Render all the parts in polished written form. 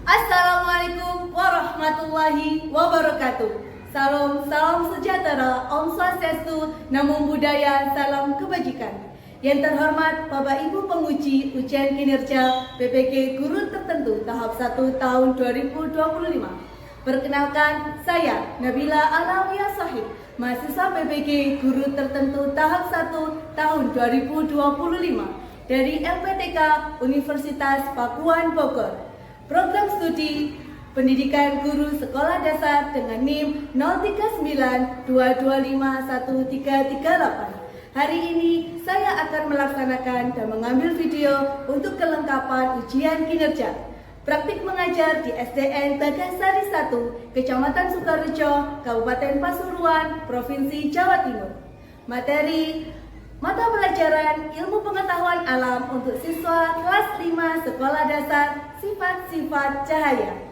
Assalamualaikum warahmatullahi wabarakatuh. Salam sejahtera, Om Swastiastu, Namo Buddhaya, salam kebajikan. Yang terhormat Bapak Ibu penguji ujian kinerja PPG Guru Tertentu tahap 1 tahun 2025. Perkenalkan, saya Nabila Alawiyah Sahib, mahasiswa PPG Guru Tertentu tahap 1 tahun 2025 dari LPTK Universitas Pakuan Bogor. Program studi Pendidikan Guru Sekolah Dasar dengan NIM 0392251338. Hari ini saya akan melaksanakan dan mengambil video untuk kelengkapan ujian kinerja praktik mengajar di SDN Bagasari 1, Kecamatan Sukarejo, Kabupaten Pasuruan, Provinsi Jawa Timur. Materi mata pelajaran Ilmu Pengetahuan Alam untuk siswa kelas 5 Sekolah Dasar, Sifat-sifat cahaya.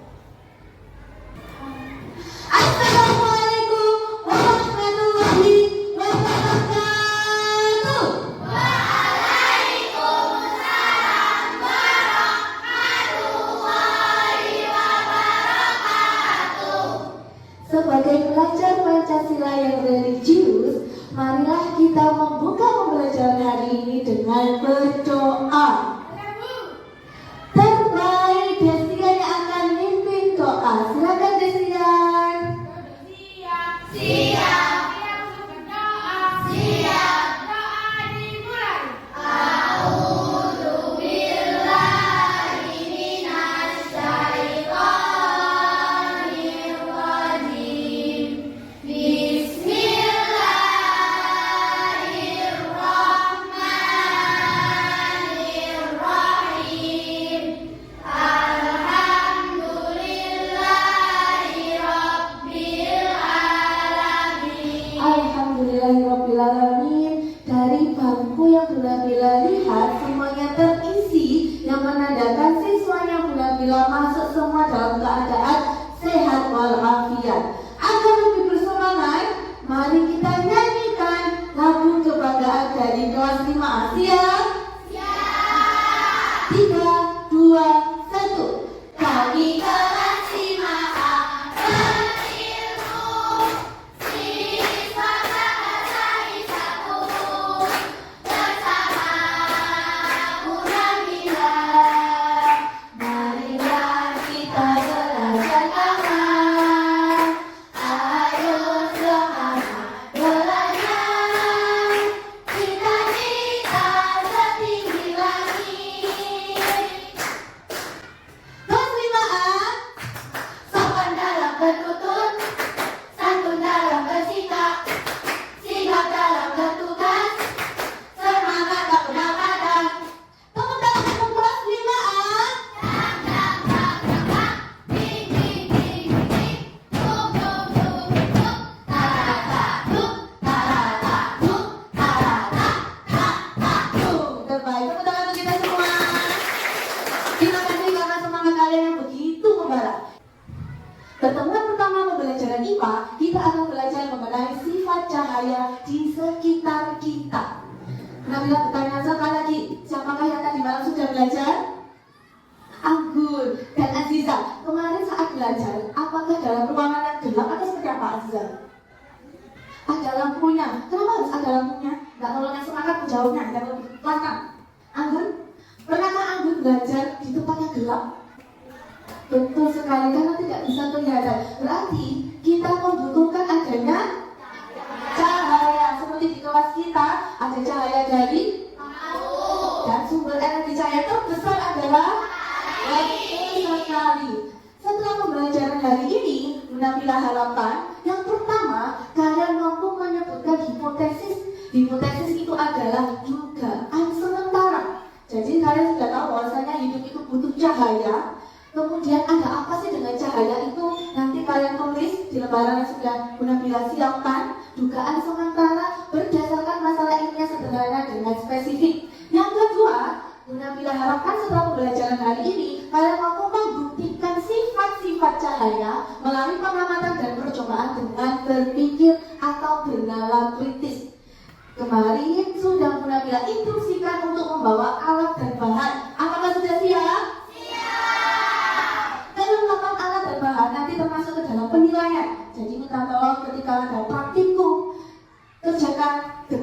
Assalamualaikum warahmatullahi wabarakatuh. Waalaikumsalam warahmatullahi wabarakatuh. Sebagai pelajar Pancasila yang religius, marilah kita membuka pembelajaran hari ini dengan berdoa. Terbaik Desian yang akan mimpin doa. Silakan Desian. Siap. Siap berdoa. Siap. Doa dimulai. A'udzubillahi minasyaitonir rajim. Bismillahirrahmanirrahim. Alhamdulillahirrabbilalamin. Dari bangku yang Bunda Bila lihat, semuanya terisi, yang menandakan siswanya Bunda Bila masuk semua dalam keadaan sehat walafiat. Agar lebih bersemangat, mari kita nyanyikan lagu kebanggaan dari kelas 5 Asia. Siap. 3, 2, 1. Kami kelas 5A berilmu, siswa Bagasari 1 bersama Bunda Bila. Marilah kita belajar aman. Ayo semangat belajar, cita-cita setinggi langit. Kelas 5A. Sopan dalam bertutur, santun dalam bersikap, sigap dalam bertugas, semangat tak pernah padam. Tepuk tangan untuk kelas 5A. Dang, dang, dang, dang, dang. Ding, ding, ding, ding. Tuk, tuk, tuk, tuk. Tarata, tuk, tarata, tuk, tarata, tak, tak, tuk. Terbaik, tepuk tangan untuk kita semua. Terima kasih karena semangat kalian yang begitu membara. Pertemuan pertama pembelajaran IPA, kita akan belajar mengenai sifat cahaya di sekitar kita. Nabila bertanya sekali lagi, siapakah yang tadi malam sudah belajar? Anggun dan Aziza. Kemarin saat belajar, apakah dalam ruangan yang gelap atau seperti apa Aziza? Ada lampunya. Kenapa harus ada lampunya? Nggak nolong yang semangat menjawabnya, yang lebih lantang. Anggun, pernahkah Anggun belajar di tempat yang gelap? Betul sekali, karena tidak bisa kelihatan. Berarti kita membutuhkan adanya cahaya. Seperti di kelas kita, ada cahaya dari dan sumber energi cahaya terbesar adalah betul sekali. Setelah pembelajaran hari ini, Nabila harapkan yang pertama, kalian mampu menyebutkan hipotesis. Hipotesis itu adalah dugaan sementara. Jadi kalian sudah tahu bahwasanya hidup itu butuh cahaya. Kemudian ada apa sih dengan cahaya itu? Nanti kalian tulis di lembaran yang sudah Nabila siapkan. Dugaan sementara berdasarkan masalah ilmiah sederhana dengan spesifik. Yang kedua, Nabila harapkan setelah pembelajaran hari ini kalian mampu membuktikan sifat-sifat cahaya melalui pengamatan dan percobaan dengan berpikir atau bernalar kritis. Kemarin sudah Nabila instruksikan untuk membawa alat dan bahan. Apakah sudah siap? Siap.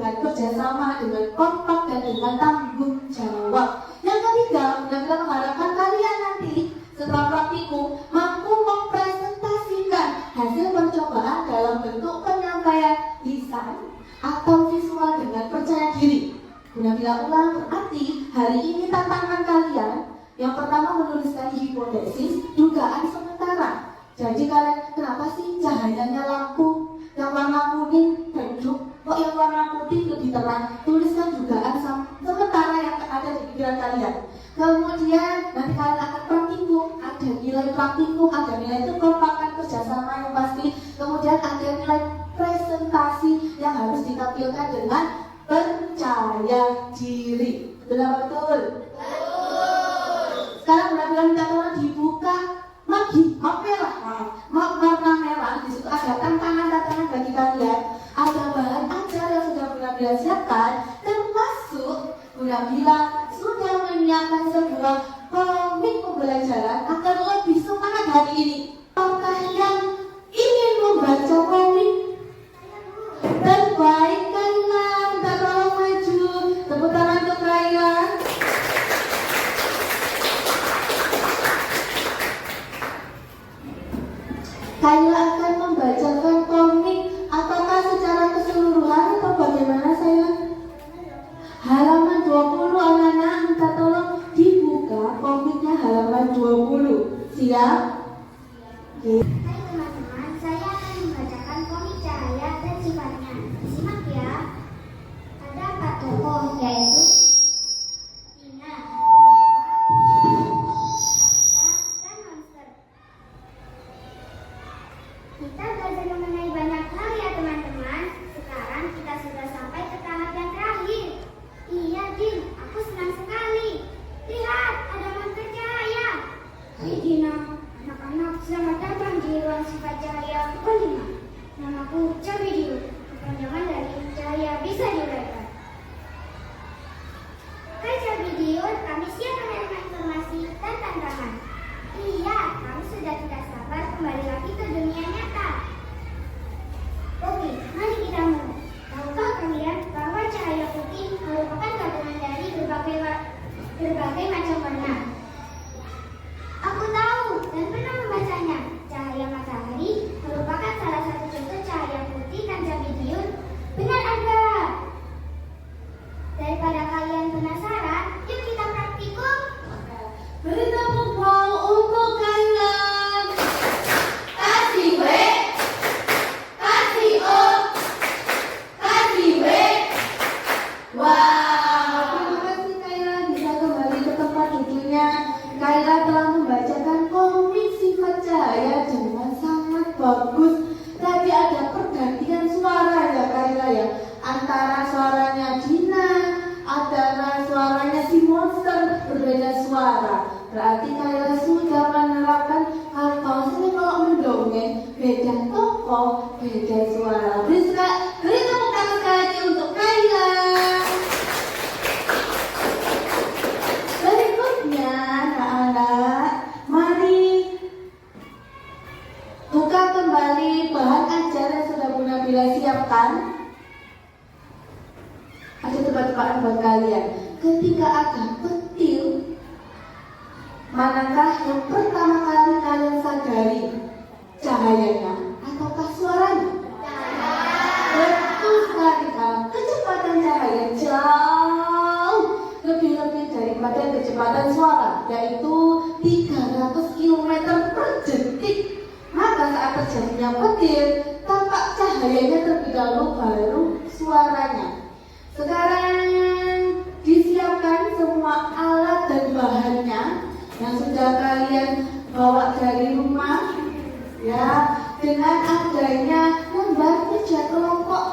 dengan kerjasama, dengan kompak, dan dengan tanggung jawab. Yang ketiga, Bunda Bila mengharapkan kalian nanti setelah praktikum mampu mempresentasikan hasil percobaan dalam bentuk penyampaian lisan atau visual dengan percaya diri. Bunda Bila ulang, berarti hari ini tantangan kalian yang pertama menuliskan hipotesis, dugaan sementara. Jadi kalian, kenapa sih cahayanya lampu yang warna kuning redup, kok yang warna putih lebih terang? Tuliskan dugaan sementara yang ada di pikiran kalian. Kemudian nanti kalian akan praktikum, ada nilai praktikum, ada nilai kekompakan kerjasama yang pasti. Kemudian ada nilai presentasi yang harus ditampilkan dengan percaya diri. Betul? Sekarang benar-benar minta tolong dibuka map merah, map warna merah. Di situ ada tantangan bagi kalian. Ada bahan ajar yang sudah benar-benar siapkan, termasuk benar-benar sudah menyiapkan sebuah komik pembelajaran agar lebih semangat hari ini. Apakah yang ingin membaca komik terbaik? Kayla, minta tolong maju. Tepuk tangan untuk Kayla. Kayla akan membacakan komik. Apakah secara keseluruhan atau bagaimana sayang? Halaman 20 anak-anak, minta tolong dibuka komiknya halaman 20. Siap? Oke. Hai teman-teman, saya akan membacakan komik Cahaya dan Sifatnya. Simak ya. Ada 4 tokoh, yaitu Tina, Reva, dan Monster. Kita belajar mengenai banyak hal ya teman-teman. Sekarang kita sudah sampai ke tahap yang terakhir. Iya Din, aku senang sekali. Lihat, ada monster cahaya. Hai Dina, anak-anak selamat datang di ruang sifat cahaya kelima. Namaku Cabidiu, kepanjangan dari cahaya bisa diuraikan. Hai Cabidiu, kami siap menerima informasi dan tantangan. Iya, kami sudah tidak sabar kembali lagi ke dunia nyata. Oke, mari kita mulai. Tahukah kalian bahwa cahaya putih merupakan gabungan dari berbagai macam warna? Aku tahu dan pernah membacanya. Cahaya matahari merupakan salah satu contoh cahaya putih dan Cabidiu. Benar ada. Daripada kalian penasaran, yuk kita praktikum. Beri tepuk tangan untuk Kayla. Kasih W, kasih O, kasih W. Wow, terima kasih Kayla, bisa kembali ke tempat duduknya. Kayla telah membacakan komik Sifat Cahaya dengan sangat bagus. Tadi ada pergantian suara ya Kayla ya, antara suaranya Dina, antara suaranya si monster, berbeda suara. Berarti Kayla sudah menerapkan kalau mendongeng beda tokoh, beda suara. Beri tepuk tangan sekali lagi untuk Kayla. Berikutnya anak-anak, mari buka kembali bahan ajar yang sudah Bunda Bila siapkan. Ada tebak-tebakan buat kalian. Ketika ada petir, manakah yang pertama kali kalian sadari? Cahayanya ataukah suaranya? Betul sekali kan? Kecepatan cahaya jauh lebih daripada kecepatan suara, yaitu 300 km per detik. Maka saat terjadinya petir, tampak cahayanya terlebih dahulu, baru suaranya. Sekarang disiapkan semua alat dan bahannya yang sudah kalian bawa dari rumah, ya, dengan adanya lembar kerja kelompok.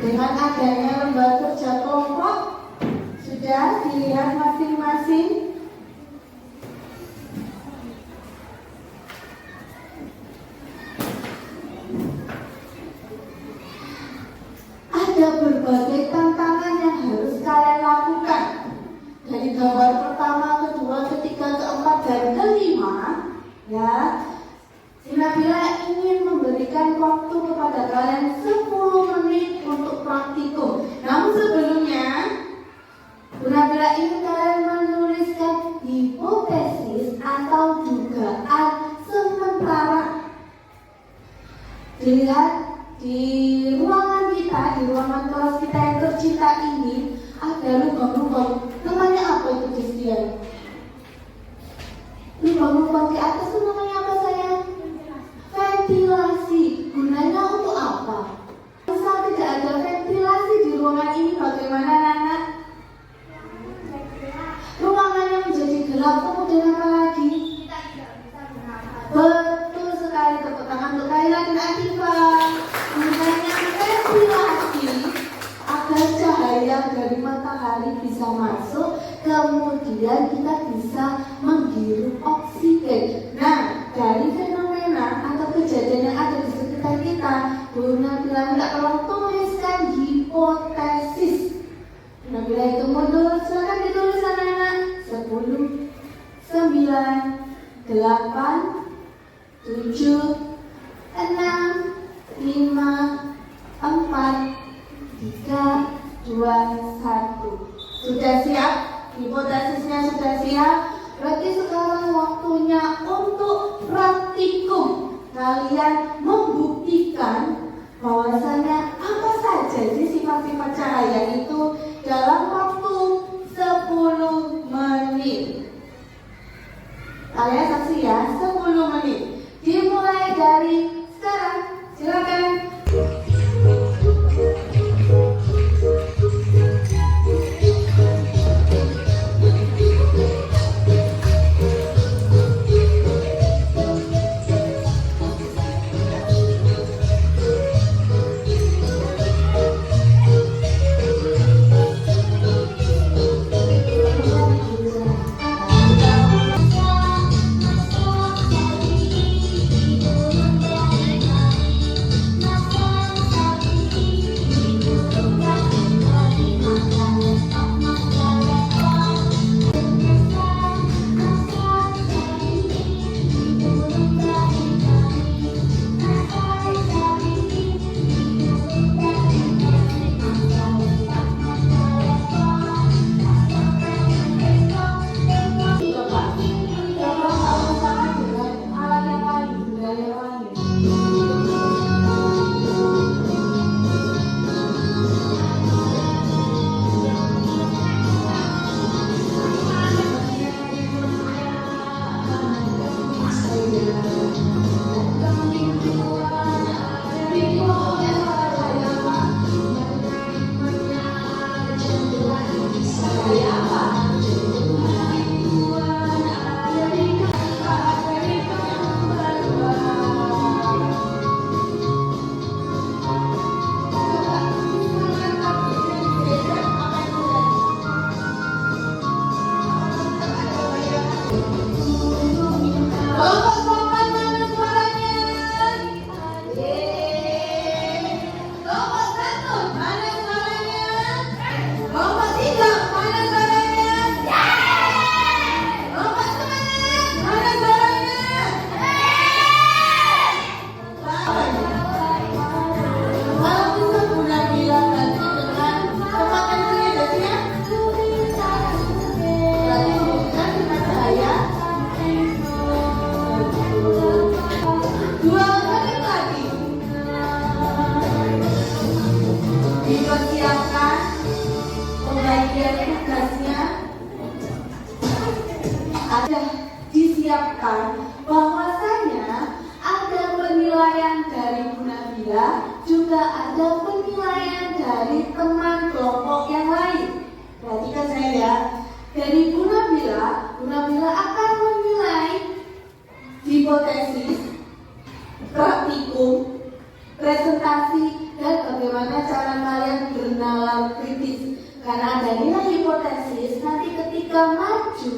Dengan adanya lembar kerja kelompok sudah dilihat masing-masing. Ada berbagai tantangan yang harus kalian lakukan. Dari gambar pertama, kedua, ketiga, keempat, dan kelima, ya, Bunda Bila ingin memberikan waktu kepada kalian 10 menit untuk praktik ingin kalian menuliskan hipotesis atau dugaan sementara. Dilihat di ruangan kita, di ruangan kelas kita yang tercinta ini ada lubang-lubang. Namanya apa itu, Christian? Lubang-lubang di atas itu namanya apa, sayang? Ventilasi. Gunanya untuk apa? Misal tidak ada ventilasi di ruangan ini, bagaimana, Nana? Ruangannya menjadi gelap, kemudian apa lagi? Betul sekali, tepuk tangan untuk Kaila dan Atifa. Gunanya ventilasi agar cahaya dari matahari bisa masuk, kemudian kita bisa menghirup oksigen. Nah, dari fenomena atau kejadian yang ada di sekitar kita, Bu Nabila minta tolong tuliskan hipotesis. Nabila itu mundur, silakan ditulis anak-anak. 10, 9, 8, 7, 6, 5, 4, 3, 2, 1. Sudah siap? Hipotesisnya sudah siap? Berarti sekarang waktunya untuk praktikum. Kalian membuktikan bahwasanya apa saja sih sifat-sifat cahaya itu dalam waktu 10 menit. Kalian saksi ya, 10 menit. Dimulai dari sekarang. Silakan. Disiapkan bahwasanya ada penilaian dari Bu Nabila, juga ada penilaian dari teman kelompok yang lain. Perhatikan saya ya. Dari Bu Nabila akan menilai hipotesis, praktikum, presentasi, dan bagaimana cara kalian bernalar kritis. Karena ada nilai hipotesis, nanti ketika maju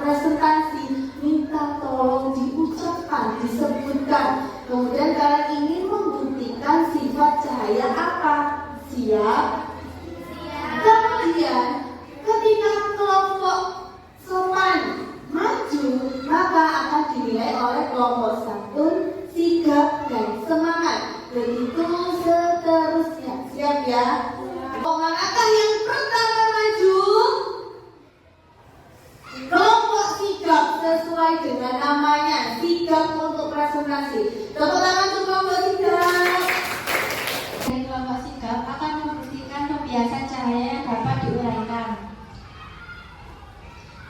presentasi, minta tolong diucapkan, disebutkan. Kemudian kalian ingin membuktikan sifat cahaya apa? Siap? Kemudian ketika kelompok sopan maju, maka akan dinilai oleh kelompok santun, sigap, dan semangat. Begitu seterusnya. Siap ya? Kelompok manakah yang pertama maju? presentasi. Tepuk tangan untuk kelompok sigap. Dari kelompok sigap akan membuktikan pembiasan cahaya yang dapat diuraikan.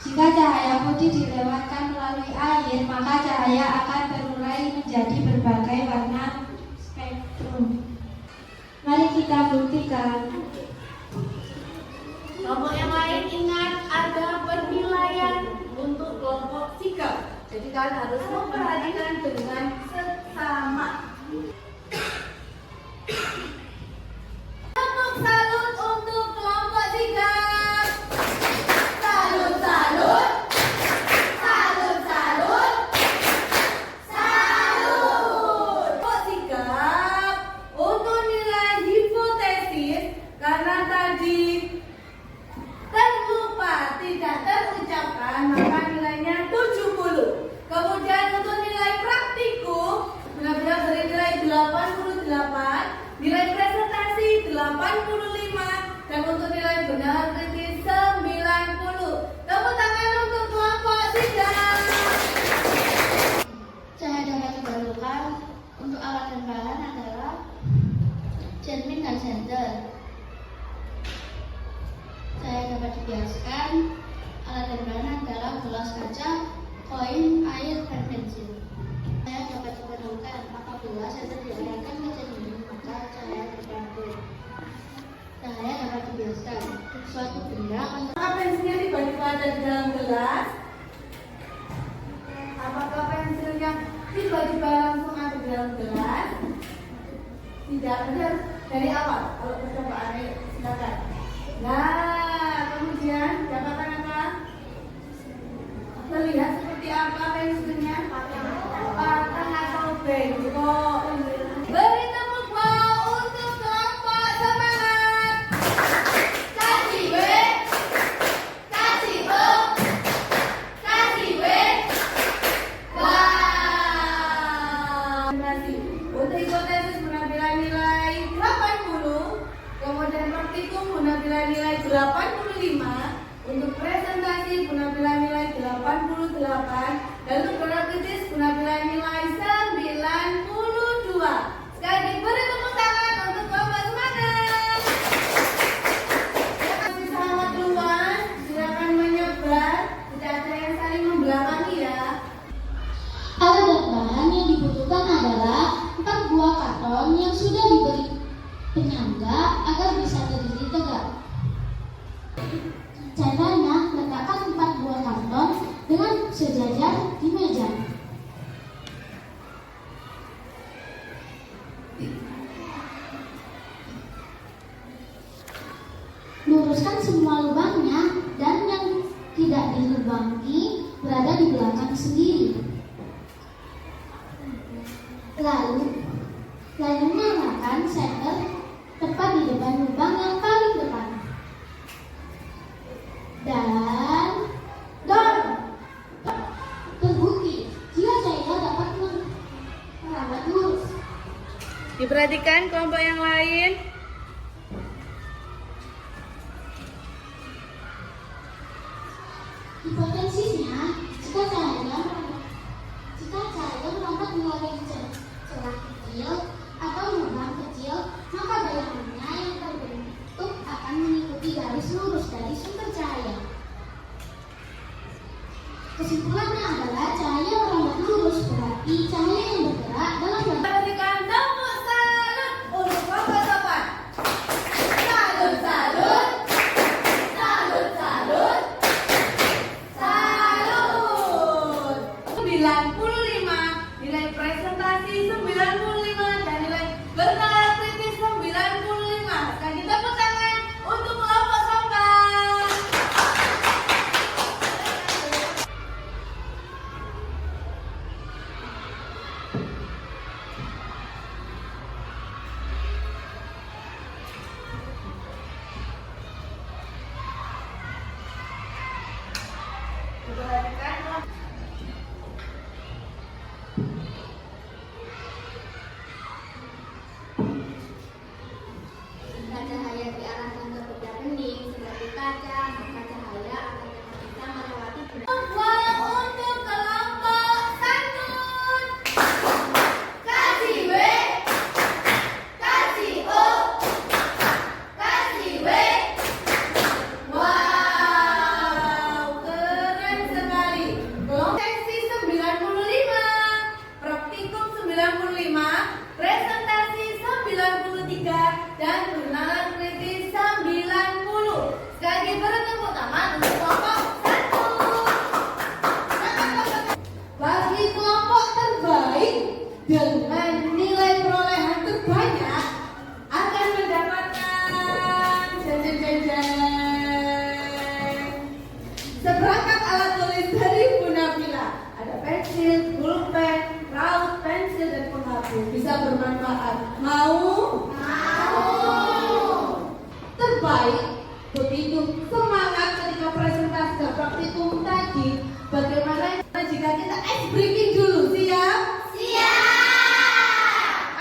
Jika cahaya putih dilewatkan melalui air, maka cahaya akan terurai menjadi berbagai warna spektrum. Mari kita buktikan. Kelompok yang lain ingat ada penilaian untuk kelompok sikap. Jadi kalian harus memperhatikan dengan seksama. Tepuk salut untuk kelompok sikap. Salut, salut. Salut, salut. Salut. Kelompok sikap untuk nilai hipotesis karena tadi terlupa tidak terucapkan maka nilainya 70. Kemudian untuk nilai praktikum benar-benar dari nilai 88, nilai presentasi 85, dan untuk nilai benar kritis 90. Tepuk tangan untuk kelompok sidang. Cahaya dapat dibalurkan untuk alat dan bahan adalah cermin dan senter. Cahaya dapat dibiaskan, alat dan bahan adalah gelas kaca, koin, air, dan pensil. Cahaya dapat diperlukan apabila senter diarahkan ke cermin, maka cahaya terpantul. Cahaya dapat dibiaskan, suatu benda Apakah pensilnya tiba-tiba ada di dalam gelas? Apakah pensilnya tiba-tiba langsung ada di dalam gelas? Tidak, benar. Dari awal. Kalau percobaan, ayo silakan. Nah, kemudian dapatkan apa? Terlihat seperti apa pensilnya? Patah atau bengkok? Beri tepuk bau untuk kelompok semangat. Kasih B, kasih O, kasih B. Wah. Untuk hipotesis penampilan nilai 80, kemudian praktikum penampilan nilai 85, untuk presentasi penampilan nilai 88, dan untuk benar kritis penampilan nilai 92. Sekali lagi beri tepuk tangan untuk kelompok semangat. Terima kasih selamat keluar, silakan menyebar, tidak ada yang saling membelakangi ya. Alat dan bahan yang dibutuhkan adalah 4 buah karton yang sudah diberi penyangga agar bisa berdiri tegak. Caranya, letakkan 4 buah karton dengan sejajar di meja. Luruskan semua lubangnya dan yang tidak dilubangi berada di belakang sendiri. Lalu nyalakan senter tepat di depan lubang yang paling depan. Dan dorong. Terbukti jika cahaya dapat merawat lurus. Diperhatikan kelompok yang lain. Hipotesisnya, jika cahaya merambat melalui celah kecil atau lubang kecil, maka bayangannya yang terbentuk akan mengikuti garis lurus dari sumber cahaya. Kesimpulannya adalah cahaya merambat lurus, berarti cahaya yang bergerak dalam Berikan tepuk salut untuk kelompok sopan. Salut, salut. Salut, salut. Salut. 95, nilai presentasi 95, dan nilai bernalar kritis 95. Sekali tepuk tangan untuk kelompok sopan. pensil, pulpen, raut, pensil, dan penghapus. Bisa bermanfaat. Mau? Terbaik. Begitu semangat ketika presentasi dan praktikum tadi. Bagaimana jika kita ice breaking dulu? Siap?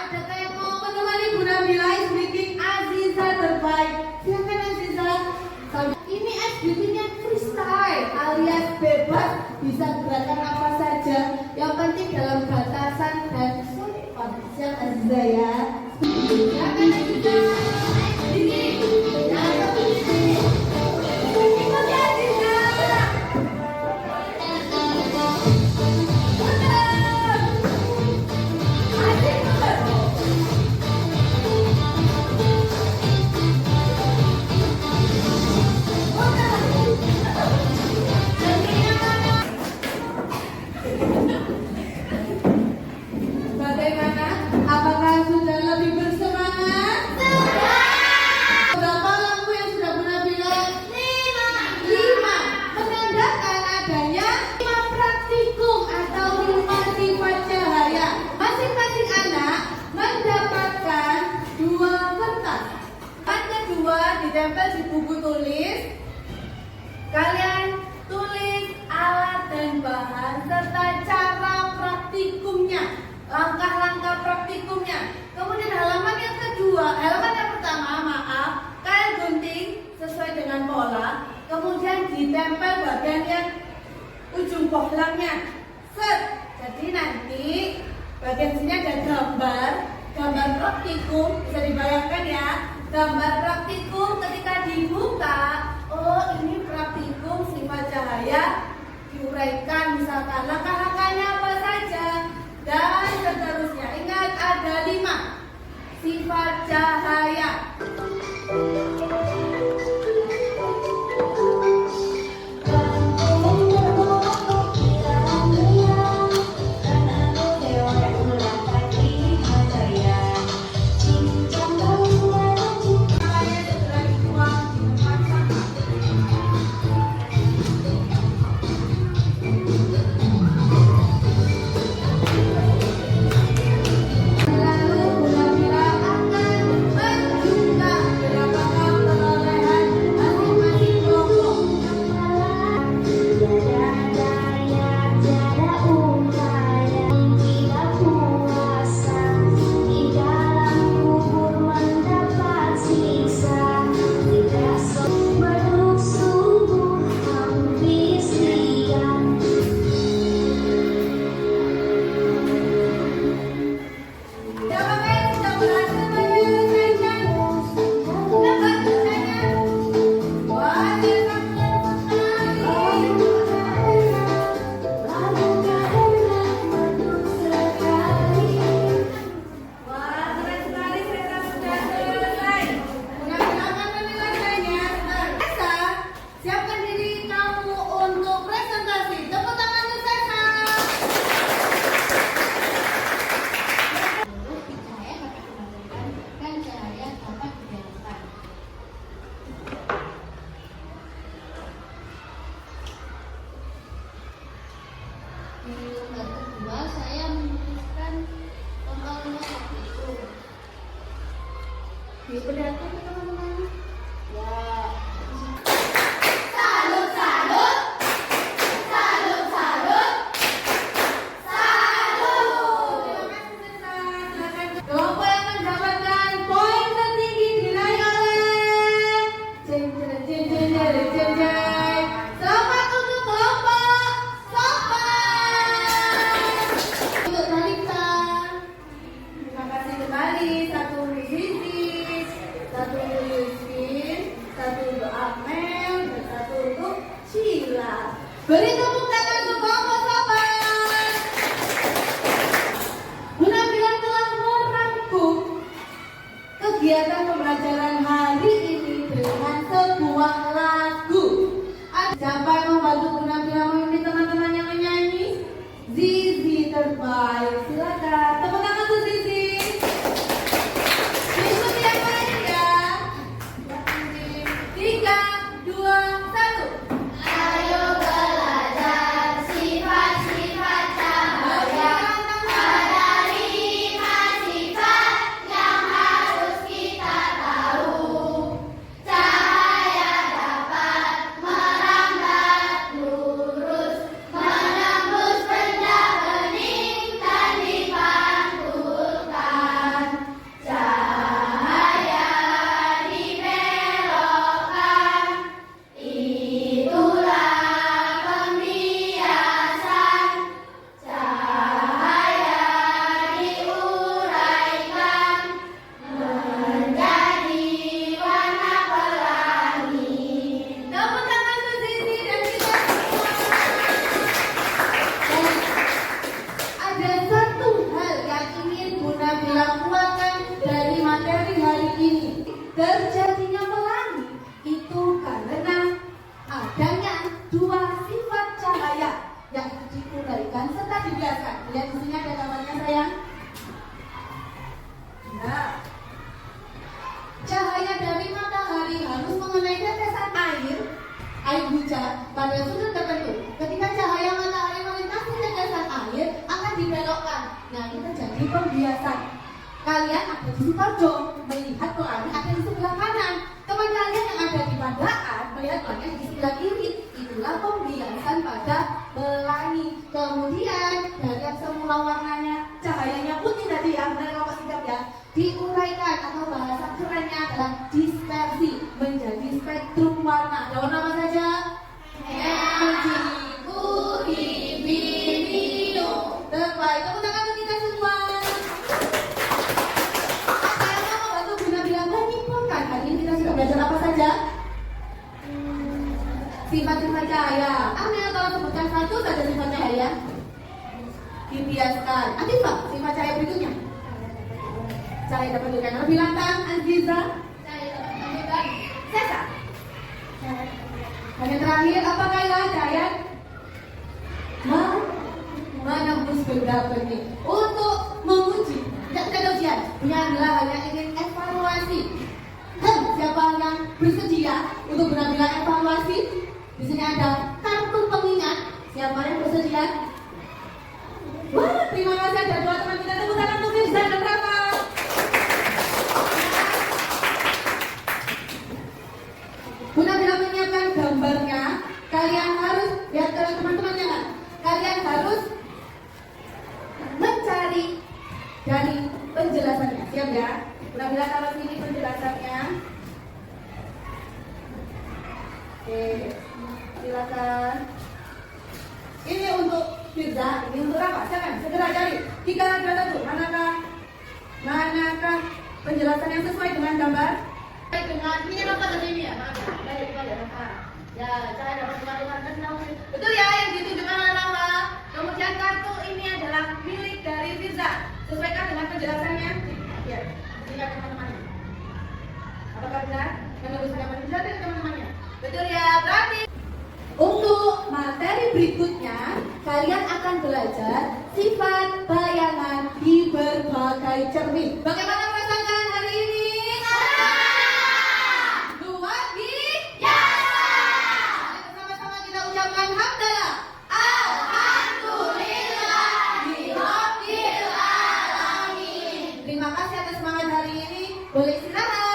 Adakah yang mau menemani Bu Nabila ice breaking? Aziza terbaik. Silakan Aziza. Ini ice breakingnya freestyle alias bebas, bisa gerakan apa saja. Yang penting dalam batasan dan sopan. Siap Aziza ya. Silakan Aziza. Bagaimana? Apakah sudah lebih bersemangat? Berapa lampu yang sudah Bu Nabila? 5. Menandakan adanya 5 praktikum atau 5 sifat cahaya. Masing-masing anak mendapatkan 2 kertas. Yang kedua ditempel di buku tulis. Kalian tulis alat dan bahan serta cara praktikumnya, langkah-langkah praktikumnya. Kemudian halaman yang pertama, kalian gunting sesuai dengan pola. Kemudian ditempel bagian yang ujung bohlamnya. Set. Jadi nanti bagian sini ada gambar praktikum, bisa dibayangkan ya. Gambar praktikum ketika dibuka, oh ini praktikum sifat cahaya, diuraikan misalkan langkah-langkahnya apa saja dan seterusnya. Ingat ada 5 sifat cahaya. Diperlihatkan ke teman-teman. Ya. Salut, salut. Salut, salut. Salut. Kelompok yang mendapatkan poin tertinggi diraih oleh jeng. Selamat untuk kelompok Sopan. Untuk Talita. Terima kasih kembali. 1 Zizi, 1 Yusfin, 1 untuk Amel, dan 1 untuk Sheila. Beri tepuk tangan untuk kelompok Sopan. Bu Nabila telah merangkum kegiatan pembelajaran hari ini dengan sebuah lagu. Siapa yang membantu Bu Nabila memimpin teman-teman yang menyanyi? Zizi terbaik. Silakan. Tepuk tangan untuk Zizi. Diikuti yang lain ya. 3, 2, 1. Ayo belajar sifat-sifat cahaya. dan serta dibiarkan. Lihat di sini ada gambarnya sayang. Nah, cahaya dari matahari harus mengenai tetesan air hujan pada sudut tertentu. Ketika cahaya matahari melintasi tetesan air akan dibelokkan. Nah, ini terjadi pembiasan. Kalian ada di Sidoarjo melihat pelangi ada di sebelah kanan. Teman kalian yang ada di Pandaan melihat pelangi di sebelah kiri. Itulah pembiasan pada pelangi. Kemudian dari yang semula warnanya cahayanya putih tadi ya, benar Bapak sikap ya, diuraikan atau bahasa kerennya adalah dispersi menjadi spektrum warna. Ada warna apa saja? Merah, putih, biru. Terbaik, tepuk tangan untuk kita semua. Apa yang mau membantu Bunda Bila menyimpulkan? Hari ini kita sudah belajar apa saja? Sifat-sifat cahaya. Apa yang tolong sebutkan satu saja sifat cahaya? Dibiaskan. Atifah, sifat cahaya berikutnya. Cahaya dapat menunjukkan lebih lantang. Aziza. Saya dapat menunjukkan Sesa. Dan yang terakhir, apa Kayla? Cahaya menembus benda benih untuk menguji. Tidak ada ujian. Ini adalah hanya ingin evaluasi. Siapa yang bersedia untuk benar-benar evaluasi? Di sini ada kartu pengingat. Siapa yang bersedia? Wah, terima kasih ada dua teman kita. Tepuk tangan untuk Mirza dan Rafa. Benar-benar menyiapkan gambarnya. Kalian harus lihat ke teman-temannya kan? Kalian harus mencari dari penjelasannya. Siap ya? Benar-benar taruh sini penjelasannya. Oke, silakan. Ini untuk Firza, ini untuk apa? Silakan segera cari. 3, 2, 1. Manakah penjelasan yang sesuai dengan gambar? dengan ini apa tadi ini ya? Maaf ya, saya lupa ya. Ya, saya dapat mengadukan namun betul ya yang ditunjukkan oleh Rafa. Kemudian kartu ini adalah milik dari Firza. Sesuaikan dengan penjelasannya. Ya, silakan teman-temannya. Apakah benar? Menurut Firza dan teman-temannya. Betul ya, berarti Untuk materi berikutnya, kalian akan belajar sifat bayangan di berbagai cermin. Bagaimana merasakan hari ini? Luar biasa. Bersama-sama kita ucapkan hamdalah. alhamdulillahirabbil alamin. Terima kasih atas semangat hari ini. Boleh istirahat.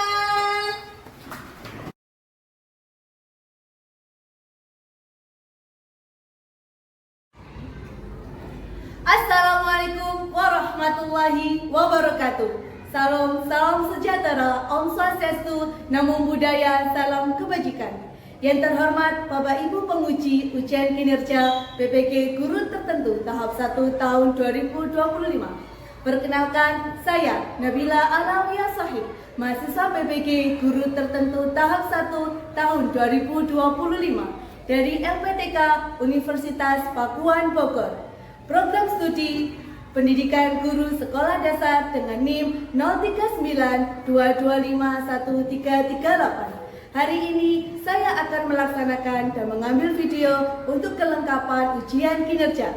Assalamualaikum warahmatullahi wabarakatuh. Salam sejahtera, Om Swastiastu, Namo Buddhaya, salam kebajikan. Yang terhormat Bapak Ibu penguji ujian kinerja PPG Guru Tertentu tahap 1 tahun 2025. Perkenalkan, saya Nabila Alawiyah Shahid, mahasiswa PPG Guru Tertentu tahap 1 tahun 2025 dari LPTK Universitas Pakuan Bogor. Program studi Pendidikan Guru Sekolah Dasar dengan NIM 0392251338. Hari ini saya akan melaksanakan dan mengambil video untuk kelengkapan ujian kinerja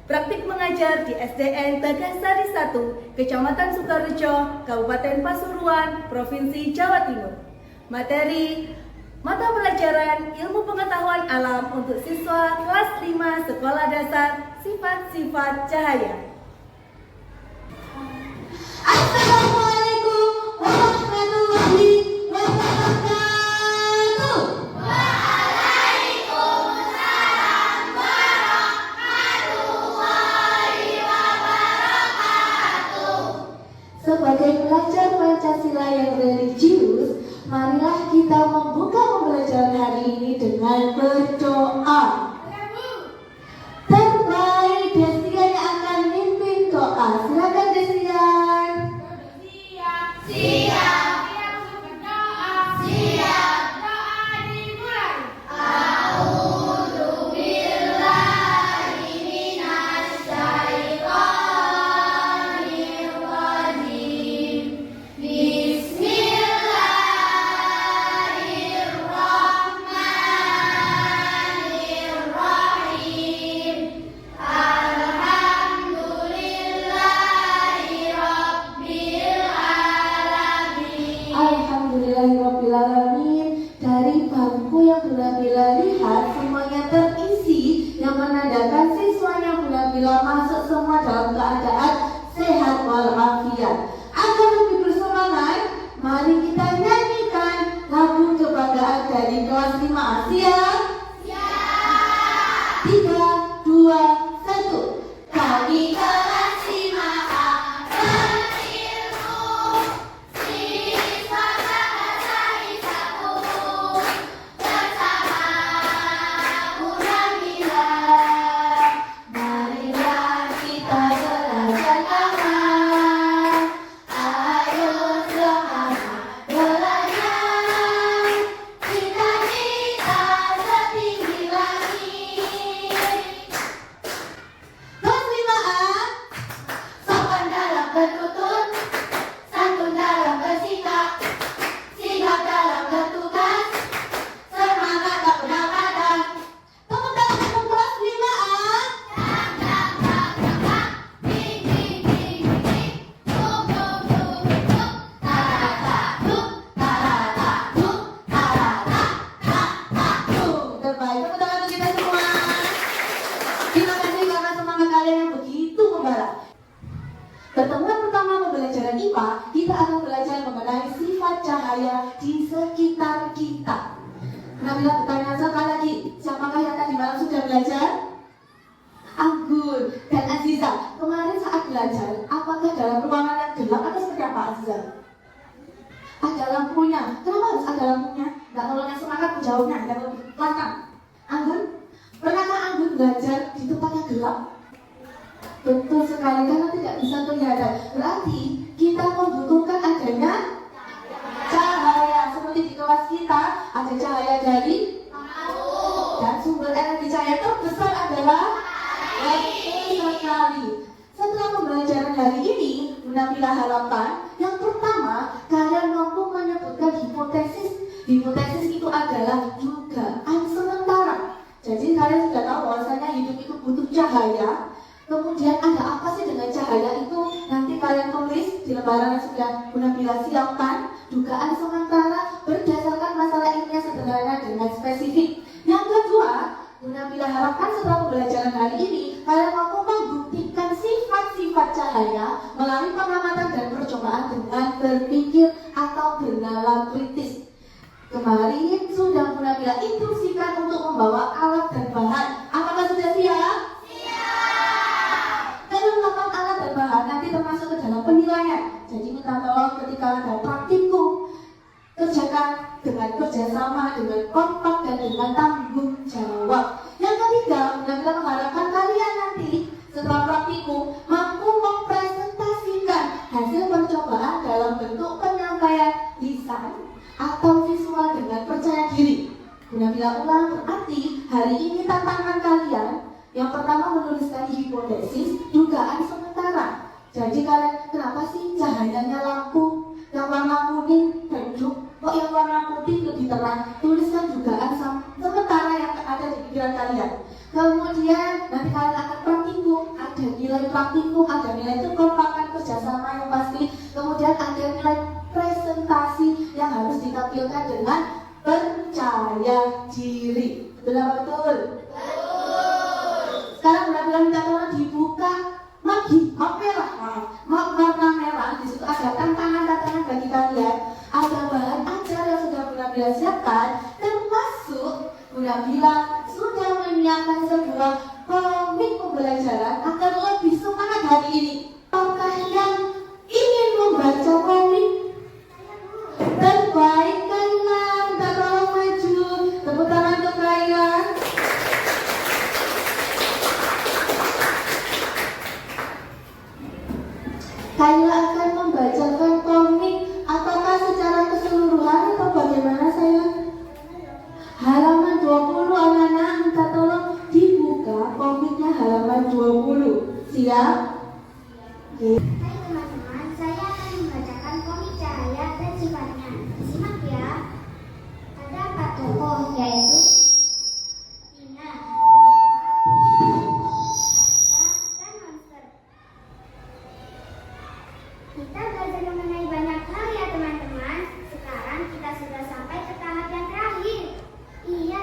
praktik mengajar di SDN Tegasari 1, Kecamatan Sukarejo, Kabupaten Pasuruan, Provinsi Jawa Timur. Materi mata pelajaran ilmu pengetahuan alam untuk siswa kelas 5 sekolah dasar, sifat-sifat cahaya. Assalamualaikum warahmatullahi wabarakatuh. Waalaikumsalam warahmatullahi wabarakatuh. Sebagai pelajar Pancasila yang religius, marilah kita membuka pembelajaran hari ini dengan berdoa. Terbaik Destia yang akan minta Bunda Bila lihat semuanya terisi, yang menandakan siswanya Bunda Bila masuk semua dalam keadaan sehat walafiat. Agar lebih bersemangat, mari kita nyanyikan lagu kebanggaan dari kelas 5 Asia. 3, 2, 1. Kami kelas 5A berilmu, siswa bahasa Isyaku, bersama Bunda Bila. Marilah kita belajar aman. Ayo semangat belajar. Cita-cita setinggi langit, Kelas 5A. sopan dalam bertutur, santun dalam bersikap, sigap dalam bertugas, semangat tak pernah padam. Tepuk tangan untuk kelas 5A. Dang, dang, dang, dang, dang. Ding, ding, ding, ding. Duk, duk, duk, duk. Tarata, duk. Tarata, duk. Tarata, tak, tak, duk. Terbaik, tepuk tangan untuk kita semua. Terima kasih karena semangat kalian yang begitu membara. Pertemuan pertama pembelajaran IPA, kita akan belajar mengenai sifat cahaya di sekitar kita. Nabila bertanya sekali lagi, siapakah yang tadi malam sudah belajar? Anggun dan Aziza. Kemarin saat belajar, apakah dalam ruangan yang gelap atau seperti apa, Aziza? Ada lampunya. Kenapa harus ada lampunya? Nggak tolong yang semangat menjawabnya, yang lebih lantang. Anggun, pernahkah Anggun belajar di tempat yang gelap? Betul sekali, karena tidak bisa kelihatan. Berarti kita membutuhkan adanya cahaya. Seperti di kelas kita, ada cahaya dari dan sumber energi cahaya terbesar adalah betul sekali. Setelah pembelajaran hari ini, Nabila harapkan yang pertama kalian mampu menyebutkan hipotesis. Hipotesis itu adalah dugaan sementara. Jadi kalian sudah tahu bahwasanya hidup itu butuh cahaya. Kemudian ada apa sih dengan cahaya itu? Nanti kalian tulis di lembaran yang sudah Nabila siapkan. Dugaan sementara berdasarkan masalah ilmiah sederhana dengan spesifik. Yang kedua, Nabila harapkan setelah pembelajaran hari ini kalian mampu membuktikan sifat-sifat cahaya melalui pengamatan dan percobaan dengan berpikir atau bernalar kritis. Kemarin sudah Nabila instruksikan untuk membawa alat dan bahan. Apakah sudah siap? Kelengkapan alat dan bahan nanti termasuk ke dalam penilaian. Jadi minta tolong ketika ada praktikum, kerjakan dengan kerjasama, dengan kompak dan dengan tanggung jawab. Yang ketiga, Nabila mengharapkan kalian nanti setelah praktikum mampu mempresentasikan hasil percobaan dalam bentuk penyampaian lisan atau visual dengan percaya diri. Nabila ulang, berarti hari ini tantangan kalian yang pertama menuliskan hipotesis, dugaan sementara. Jadi kalian, kenapa sih cahayanya lampu yang warna kuning redup, kok yang warna putih lebih terang? Tuliskan dugaan sementara yang ada di pikiran kalian. Kemudian nanti kalian akan praktikum, ada nilai praktikum, ada nilai kekompakan kerjasama yang pasti. Kemudian ada nilai presentasi yang harus ditampilkan dengan percaya diri. Betul apa betul? Sekarang Nabila minta tolong dibuka map merah, map warna merah. Di situ ada tantangan-tantangan bagi kalian. Ada bahan ajar yang sudah Nabila siapkan, termasuk Nabila sudah menyiapkan sebuah komik pembelajaran agar lebih semangat hari ini. Apakah yang ingin membaca komik? Terbaik Kaila, minta tolong maju. Tepuk tangan untuk Kaila. Kaila akan membacakan komik. Apakah secara keseluruhan atau bagaimana sayang? Halaman 20 anak-anak, minta tolong dibuka komiknya halaman 20. Siap? Oke. Hai teman-teman, saya akan membacakan komik cahaya dan sifatnya. Simak ya. Ada 4 tokoh, yaitu Tina, Reva, Sasha, dan Monster. Kita belajar mengenai banyak hal ya teman-teman. Sekarang kita sudah sampai ke tahap yang terakhir. Iya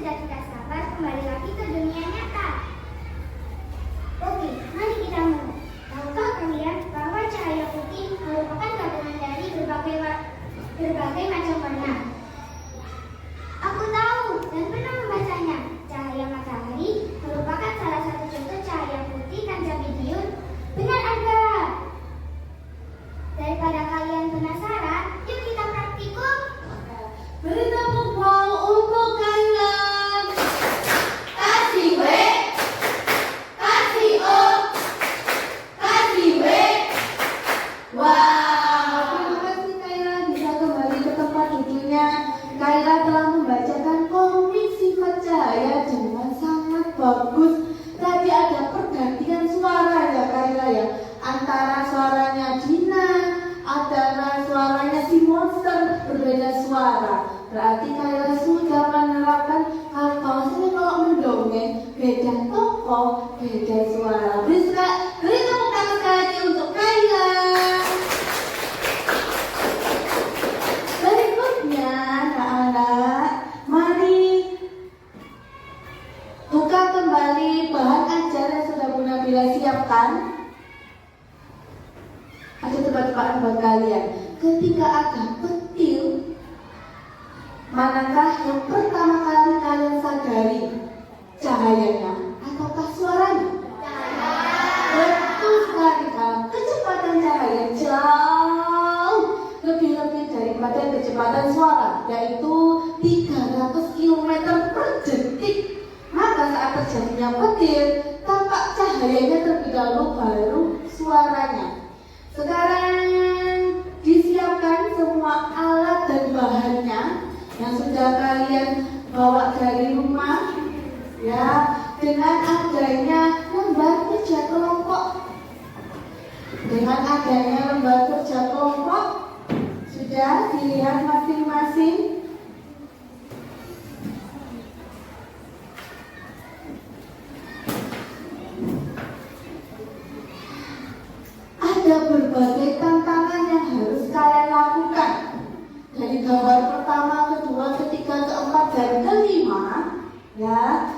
sudah tidak sabar kembali lagi ke dunia nyata. Oke, mari kita mulai. Tahukah kalian bahwa cahaya putih merupakan gabungan dari berbagai macam warna? Aku tahu dan pernah membacanya. Cahaya matahari merupakan salah satu contoh cahaya putih Kanjabidiyun. Benar Aga. Daripada kalian penasaran, yuk kita praktikum. Beri tepuk tangan untuk Kayla. Kasih W, kasih O, kasih W. Wow, terima kasih Kayla. Bisa kembali ke tempat duduknya. Kayla telah membacakan komik Sifat Cahaya dengan sangat bagus. Tadi ada pergantian suara ya Kayla ya. Antara suaranya Dina, antara suaranya si monster, berbeda suara. Berarti Kayla sudah menerapkan kalau mendongeng beda tokoh, beda suara. Beri tepuk tangan sekali lagi untuk Kayla. Berikutnya anak-anak, mari buka kembali bahan ajar yang sudah Bu Nabila siapkan. Ada tebak-tebakan buat kalian. Ketika ada petir, manakah yang pertama kali kalian sadari? Cahayanya ataukah suaranya? Betul sekali kan? Kecepatan cahaya jauh lebih daripada kecepatan suara, yaitu 300 km per detik. Maka saat terjadinya petir, tampak cahayanya terlebih dahulu baru suaranya. Sekarang disiapkan semua alat dan bahannya yang sudah kalian bawa dari rumah ya, dengan adanya lembar kerja kelompok. Dengan adanya lembar kerja kelompok sudah dilihat masing-masing. Ada berbagai tantangan yang harus kalian lakukan. Dari gambar pertama, kedua, ketiga, keempat, dan kelima, ya,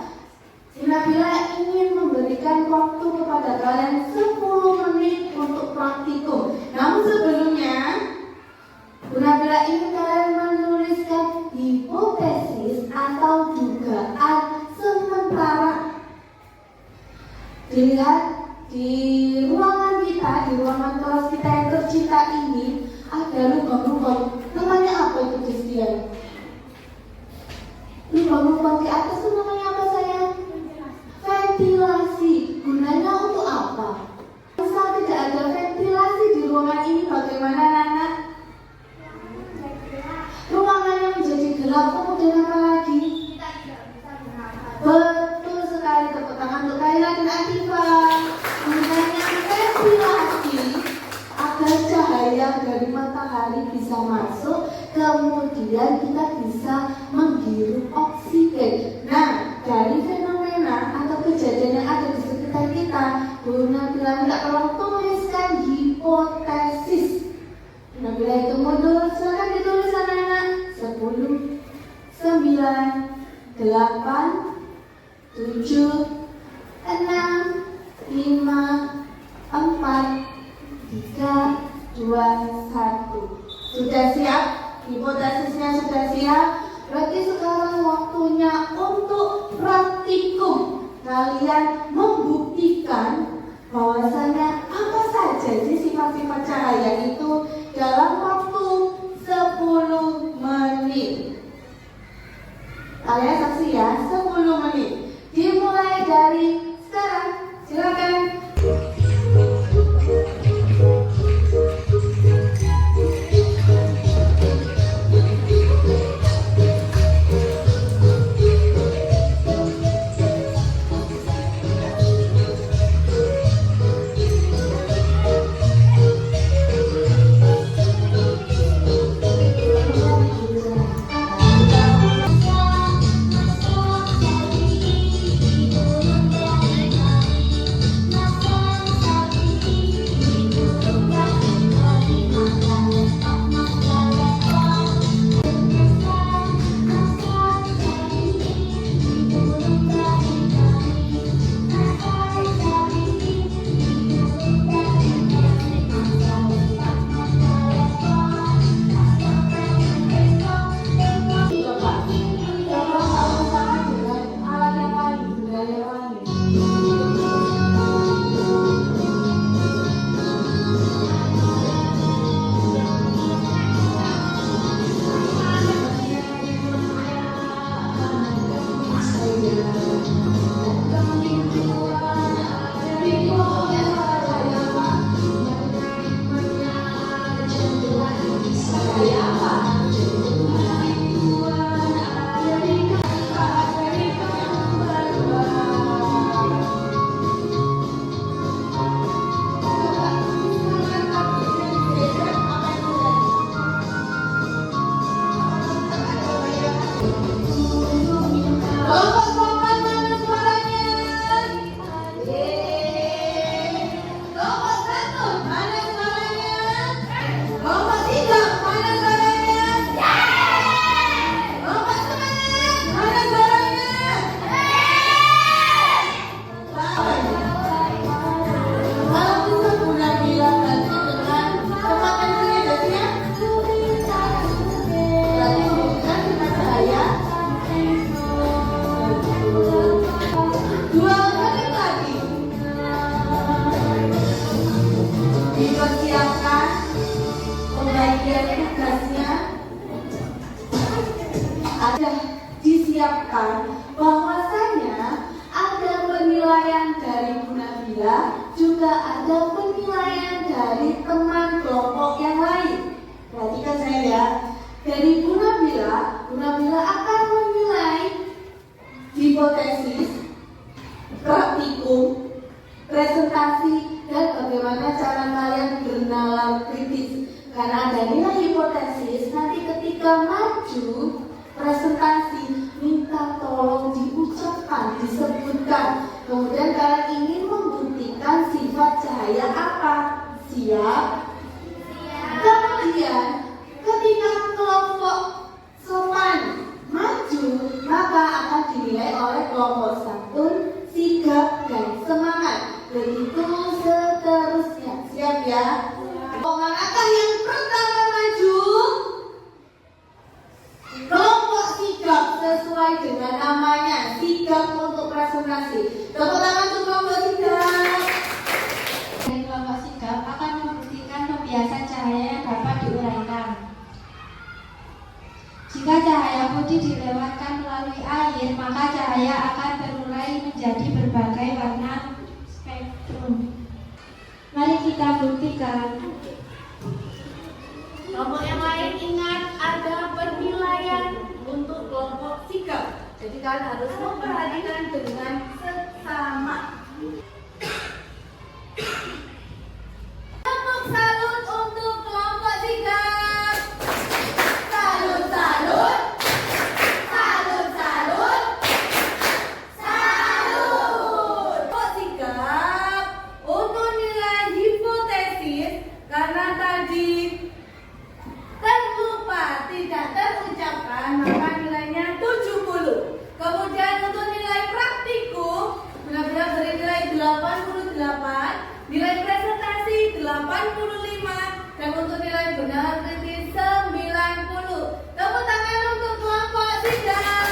Bu Nabila ingin memberikan waktu kepada kalian 10 menit untuk praktikum. Namun sebelumnya, Bu Nabila ingin kalian menuliskan hipotesis atau dugaan sementara. Dilihat di ruangan kita, di ruangan kelas kita yang tercinta ini, ada lubang-lubang. Namanya apa itu Christian? Lubang-lubang di atas itu namanya apa sayang? Ventilasi. Gunanya untuk apa? Misal tidak ada ventilasi di ruangan ini, bagaimana Nana? Ruangannya menjadi gelap, kemudian apa lagi? Betul sekali, tepuk tangan untuk Kayla dan Atifa. Gunanya ventilasi agar cahaya dari matahari bisa masuk, kemudian kita bisa menghirup oksigen. Nah, dari fenomena atau kejadian yang ada di sekitar kita, Bu Nabila minta tolong tuliskan hipotesis. Bu Nabila itu mundur, silakan ditulis anak-anak. 10, 9, 8, 7, 6, 5, 4, 3, 2, 1. Sudah siap? Hipotesisnya sudah siap? Berarti sekarang waktunya untuk praktikum. Kalian membuktikan bahwasanya apa saja sih sifat-sifat cahaya itu dalam waktu 10 menit. Kalian saksi ya, 10 menit. Dimulai dari sekarang. Silakan. bagian tugasnya ada disiapkan bahwasanya ada penilaian dari Bu Nabila, juga ada penilaian dari teman kelompok yang lain. Perhatikan saya ya. Dari Bu Nabila akan menilai hipotesis, praktikum, presentasi, dan bagaimana cara kalian bernalar kritis. Karena ada nilai hipotesis, nanti ketika maju presentasi, minta tolong diucapkan, disebutkan. Kemudian kalian ingin membuktikan sifat cahaya apa? Siap? Kemudian ketika kelompok sopan maju, maka akan dinilai oleh kelompok santun, sigap, dan semangat. Begitu seterusnya. Siap ya? Manakah yang pertama maju? Kelompok sigap sesuai dengan namanya, sigap untuk presentasi. Tepuk tangan untuk kelompok sigap. Dari kelompok sigap akan membuktikan pembiasan cahaya yang dapat diuraikan. Jika cahaya putih dilewatkan melalui air, maka cahaya akan terurai menjadi berbagai warna spektrum. Mari kita buktikan. Kelompok yang lain ingat ada penilaian untuk kelompok sikap. Jadi kalian harus memperhatikan dengan seksama. Tepuk salut untuk kelompok sikap. Salut, salut. Salut, salut. Salut. Kelompok sikap untuk nilai hipotesis karena tadi terlupa, tidak terucapkan, maka nilainya 70. Kemudian untuk nilai praktikum, benar-benar beri nilai 88, nilai presentasi 85, dan untuk nilai benar kritis 90. Tepuk tangan untuk kelompok sidang.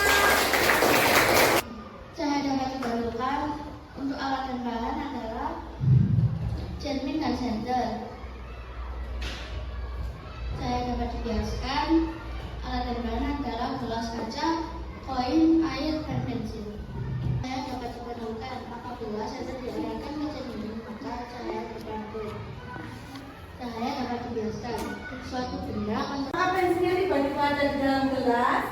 Cahaya dapat diperlukan untuk alat dan bahan adalah cermin dan senter. Cahaya dapat dibiaskan, alat dan bahan adalah gelas kaca, koin, air, dan pensil. Cahaya dapat diperlukan apabila senter diarahkan ke cermin, maka cahaya terpantul. Cahaya dapat dibiaskan, suatu benda untuk Apakah pensilnya tiba-tiba ada di dalam gelas?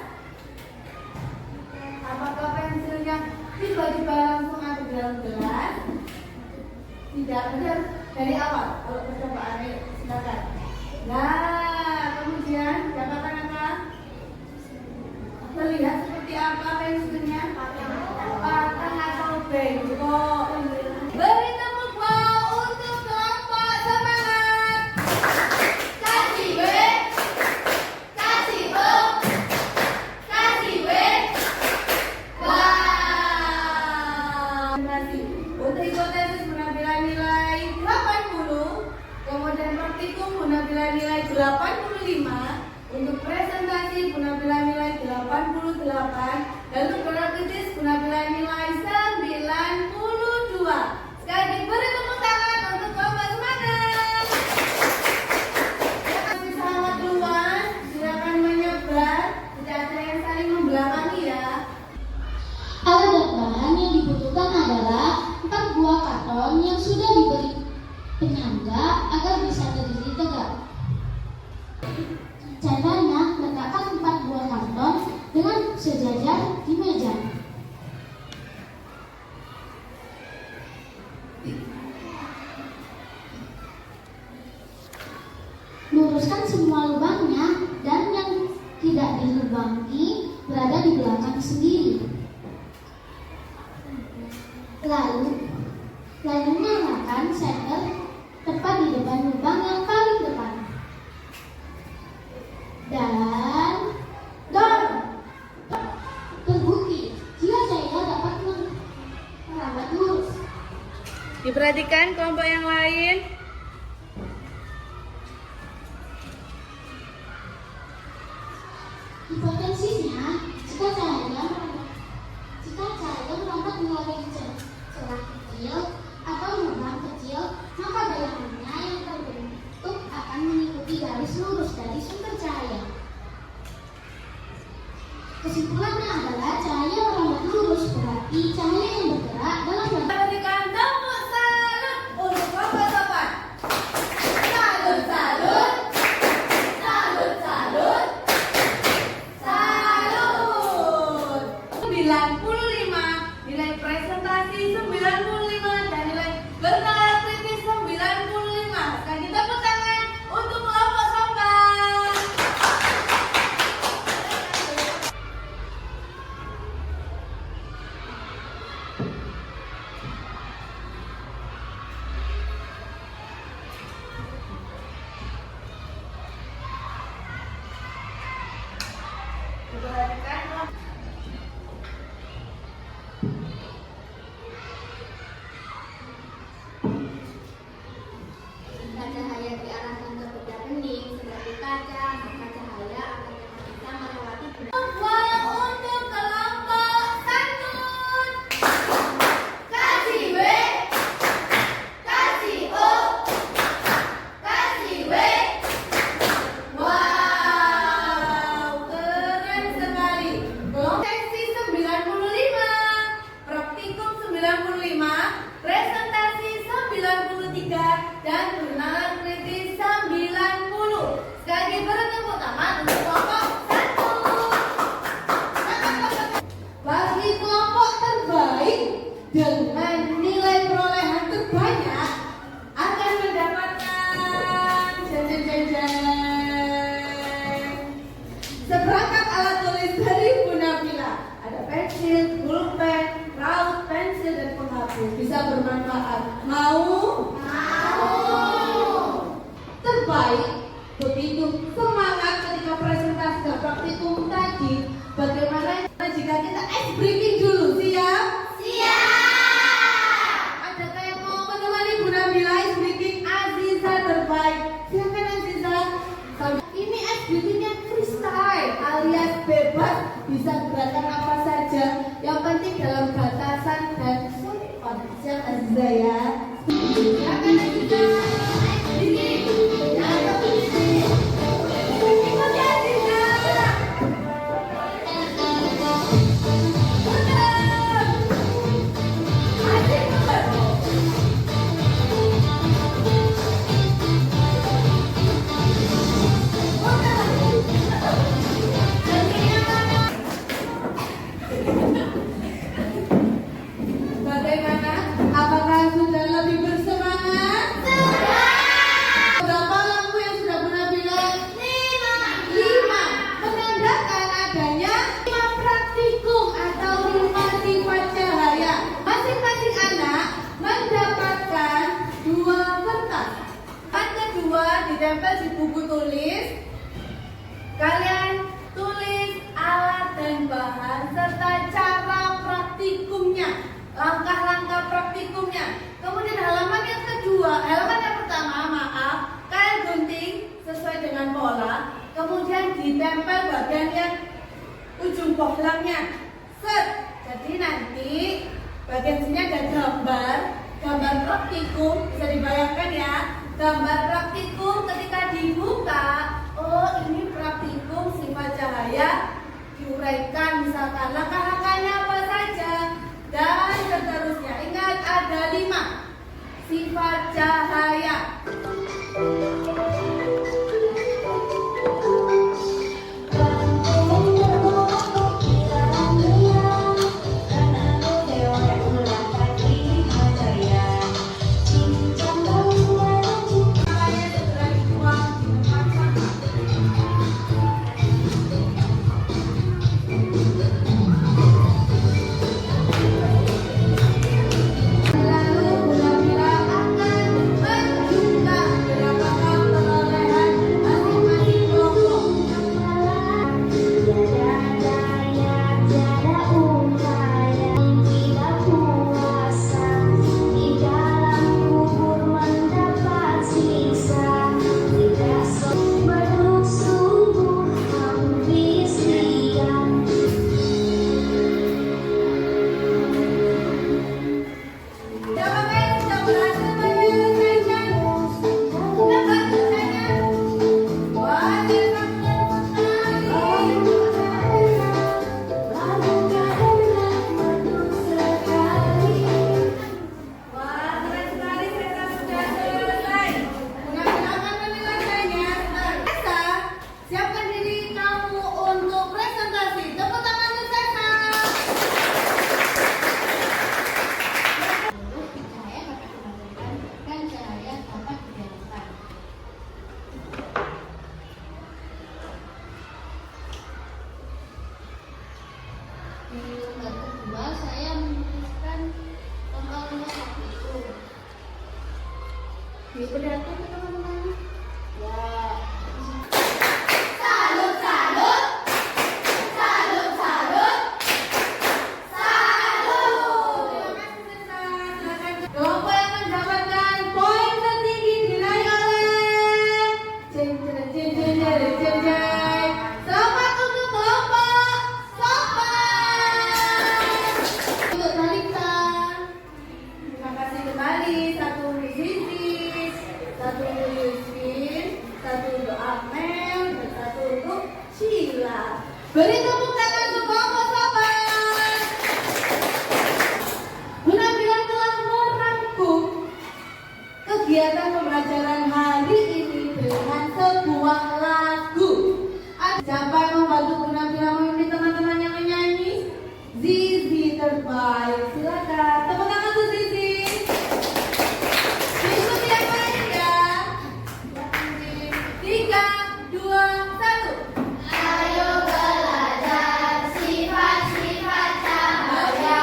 Apakah pensilnya tiba-tiba langsung ada di dalam gelas? Tidak, benar dari awal. Kalau percobaan, ayo silakan. Nah, kemudian dapatkan apa? Terlihat seperti apa pensilnya? Patah atau bengkok? Beri tepuk wow untuk kelompok semangat. Kasih W, kasih O, kasih W. Wah. Untuk hipotesis penampilan nilai 80, kemudian praktikum penampilan nilai 85, untuk presentasi penampilan nilai 88, dan untuk benar kritis penampilan nilai 92. Sekali lagi beri tepuk tangan untuk kelompok semangat. Masih sangat luas, silakan menyebar, tidak ada yang saling membelakangi ya. alat dan bahan yang dibutuhkan adalah 4 buah karton yang sudah diberi penyangga agar bisa berdiri tegak. Caranya, letakkan 4 buah karton dengan sejajar di meja. Luruskan semua lubangnya dan yang tidak dilubangi berada di belakang sendiri. Lalu nyalakan senter tepat di depan lubang yang paling depan. Dan dorong. Terbukti jika cahaya dapat merambat lurus. Diperhatikan kelompok yang lain. Hipotesisnya, jika cahaya merambat melalui celah kecil atau lubang kecil, maka dalamnya yang terbentuk akan mengikuti garis lurus dari sumber cahaya. Kesimpulannya adalah cahaya merambat lurus berarti cahaya yang bergerak dalam Kita berikan tepuk salut untuk kelompok sopan. Salut, salut. Salut, salut. Salut. 95, nilai presentasi 95 dan nilai bernalar kritis 95. Sekarang kita tepuk tangan untuk kelompok sopan. Perhatikan. Jika cahaya diarahkan ke benda bening seperti kaca, maka cahaya akan bisa melewati benda. Untuk kelompok santun. Kasih W, kasih O, kasih W. Wow, keren sekali. Kelompok seksi 95, praktikum 95, presentasi 93, dan bernalar kritis 90. Sekali lagi bertepuk tangan untuk kelompok satu. Bagi kelompok terbaik dengan nilai perolehan terbanyak akan mendapatkan seperangkat alat tulis dari Bu Nabila. Ada pensil, pulpen, raut, pensil, dan penghapus. Bisa bermanfaat. Mau? Terbaik. Begitu semangat ketika presentasi dan praktikum tadi. Bagaimana jika kita ice breaking dulu? Siap? Adakah yang mau menemani Bu Nabila ice breaking? Aziza terbaik. Silakan Aziza. Ini ice breakingnya freestyle alias bebas, bisa gerakan apa saja. Yang penting dalam batasan dan sopan. Siap Aziza ya. Silakan Aziza. Ikuti Aziza. Asik banget. Bagaimana? Apakah sudah lebih bersemangat? Berapa lampu yang sudah Bu Nabila? 5. Menandakan adanya 5 praktikum atau 5 sifat cahaya. Masing-masing anak mendapatkan 2 kertas. Yang kedua ditempel di buku tulis. Kalian tulis alat dan bahan serta cara praktikumnya, langkah-langkah praktikumnya. Kemudian halaman yang pertama, kalian gunting sesuai dengan pola. Kemudian ditempel bagian yang ujung bohlangnya. Set. Jadi nanti bagian sini ada gambar praktikum, bisa dibayangkan ya. Gambar praktikum ketika dibuka, oh ini praktikum sifat cahaya, diuraikan misalkan langkah-langkahnya apa saja dan seterusnya. Ingat ada 5 sifat cahaya. Lalu Bu Nabila akan Diperlihatkan ke teman-teman. Ya. Salut, salut. Salut, salut. Salut. Terima kasih Sesa. Silakan kelompok yang mendapatkan poin tertinggi diraih oleh jeng jeng jeng jeng jeng jeng jeng. Selamat untuk kelompok Sopan. Untuk Talita. Terima kasih kembali. Satu untuk Zizi, satu untuk Yusfin, satu untuk Amel, dan satu untuk Sheila. Beri tepuk tangan untuk kelompok Sopan. Penampilan telah merangkum kegiatan pembelajaran hari ini dengan sebuah lagu. Siapa yang membantu penampilan memimpin teman-teman yang menyanyi? Zizi terbaik. Silakan. Tepuk tangan untuk Zizi. Diikuti yang lain ya. 3, 2, 1. Ayo belajar sifat-sifat cahaya.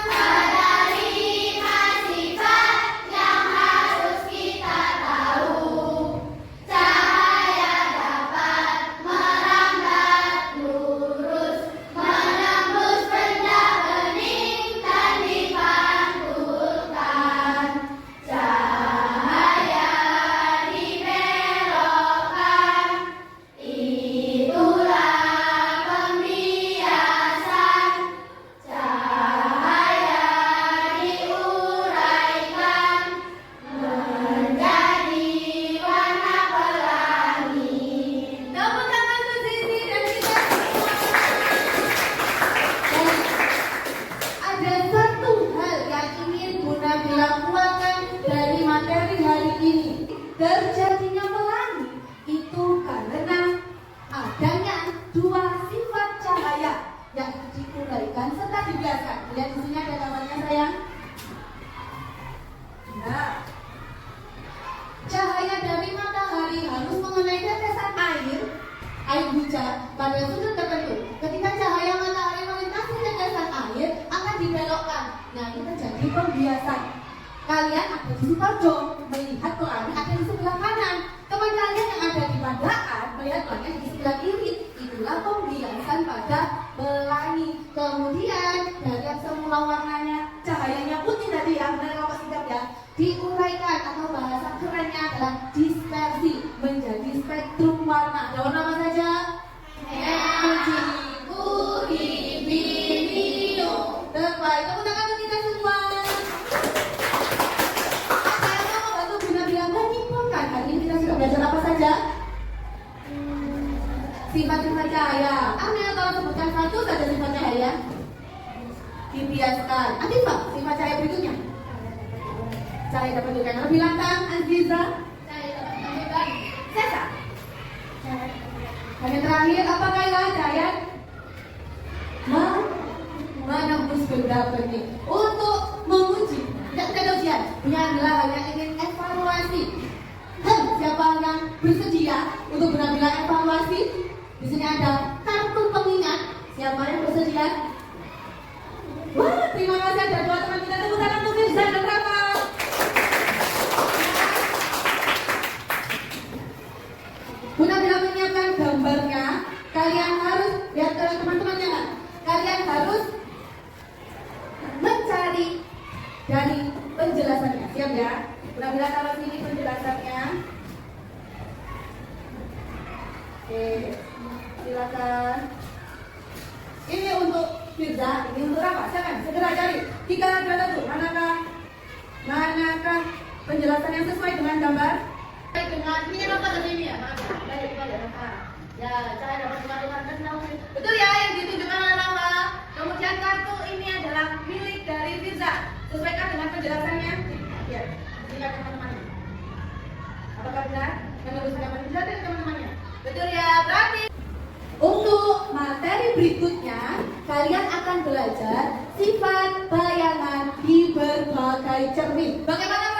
Ada 5 sifat yang harus kita tahu. Cahaya dapat merambat lurus, menembus benda bening dan dipantulkan. Cahaya dibelokkan, itulah pembiasan. Cahaya diuraikan menjadi warna pelangi. Tepuk tangan untuk Zizi dan kita semua. Dan ada satu hal yang ingin Bunda bilang kuatkan dari materi hari ini. Terjadinya pelangi itu karena adanya 2 sifat cahaya yang diuraikan serta dibiaskan. Lihat di sini ada gambarnya sayang. Nah, cahaya dari matahari harus mengenai tetesan air hujan pada sudut tertentu. Ketika cahaya matahari melintasi tetesan air akan dibelokkan. Nah, ini terjadi pembiasan. Kalian ada di Sukoharjo melihat pelangi ada di sebelah kanan. Teman kalian yang ada di Pandaan melihat pelangi ada di sebelah kiri. Itulah pembiasan pada pelangi. Kemudian dari yang semula warnanya cahayanya putih tadi ya, benar Bapak Sigap ya, diuraikan atau bahasa kerennya adalah dispersi menjadi spektrum warna. Ada warna apa saja? Merah, putih, biru. Terbaik. Tepuk tangan untuk kita semua. Saya mau membantu Bunda bilang menyimpulkan hari ini kita sudah belajar apa saja? Sifat-sifat cahaya. Amel kalau sebutkan satu saja sifat cahaya. Dibiaskan. Atifah, sifat cahaya berikutnya. Cahaya dapat diberikan lebih lantang. Aziza. Cahaya dapat menyebar. Sesa. Dan yang terakhir, apa Kayla? Cahaya menembus benda bening. Untuk menguji, tidak ada ujian. Ini adalah hanya ingin evaluasi. Siapa yang bersedia untuk benar-benar evaluasi? Di sini ada kartu pengingat. Siapa yang bersedia? Wah, terima kasih ada 2 teman kita. Tepuk tangan untuk Mirza dan Rafa. Bunda bila menyiapkan gambarnya, kalian harus lihat teman-teman jangan. Kalian harus mencari dari penjelasannya. Siap ya? Bunda bila taruh sini penjelasannya. Oke, silakan. Ini untuk Firza, ini untuk apa? Silakan segera cari. Kita lihat dulu manakah penjelasan yang sesuai dengan gambar. Dengan ini kan apa tadi ini ya? Maaf ya, dari Rafa. Ya, cahaya dapat mengalirkan ke sinar. Betul ya yang ditunjukkan oleh Rafa. Kemudian kartu ini adalah milik dari Firza. Sesuaikan dengan penjelasannya. Ya, silakan teman-teman. Apakah benar? Meneruskan penjelasan dari teman-temannya. Betul ya, berarti untuk materi berikutnya kalian akan belajar sifat bayangan di berbagai cermin. Bagaimana